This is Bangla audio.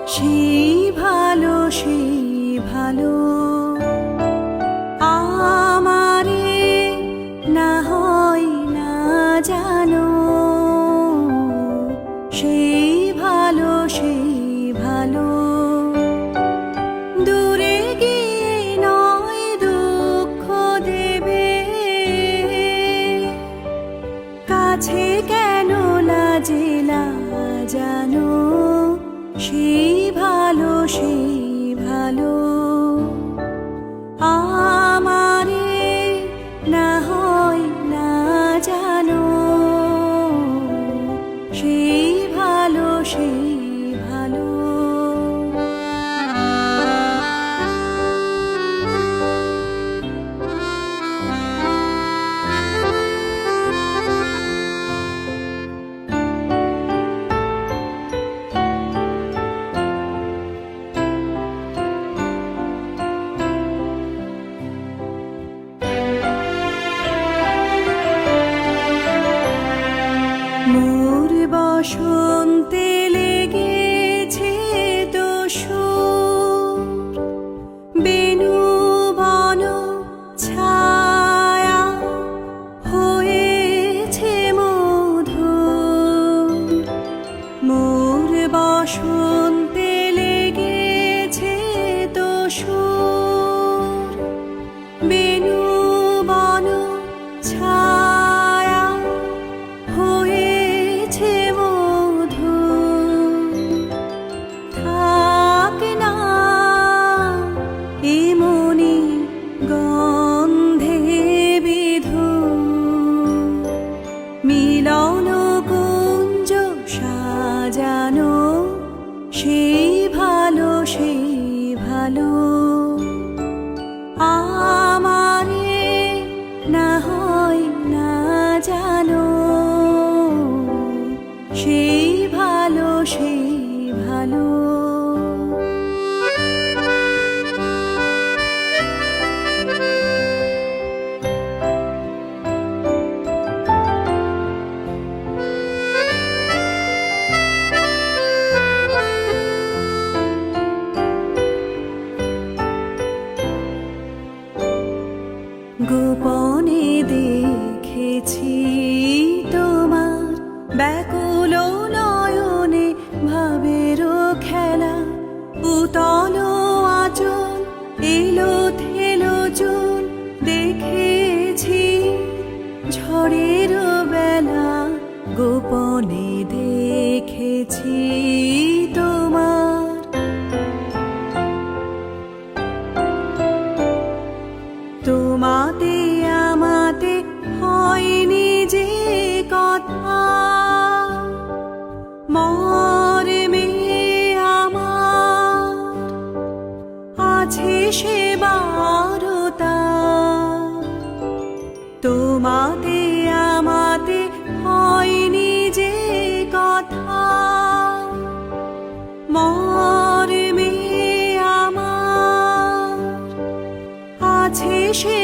সেই ভালো আমারে না হয় না জানো, সেই ভালো দূরে গিয়ে নয় দুঃখ দেবে, কাছে কেন লাজেলা জানো, সেই ভালো আমারে না হয় না জানো, সেই ভালো মোর বসন্তে লেগেছে দোসর, বেনু বন ছায়া হয়েছে মধুর, মোর বসন্তে লেগেছে দোসর, বেনু বন ছায়া হয়েছে মধুর, থাক না এ মনে গন্ধে বিধুর, মিলন কুঞ্জ সাজানো, সেই ভালো আমারে না হয় না জানো, সেই ভালো গোপনে দেখেছি তোমার ব্যাকুল নয়নে ভাবেরও খেলা, উতল আঁচল এলো থেলো চুল দেখেছি ঝড়ের বেলা, গোপনে দেখেছি তোমার তোমাতে আমাতে হয়নি যে কথা, মর্মে আমার আছে সে বারতা, তোমাতে আমাতে হয়নি যে কথা, মর্মে আমার আছে সে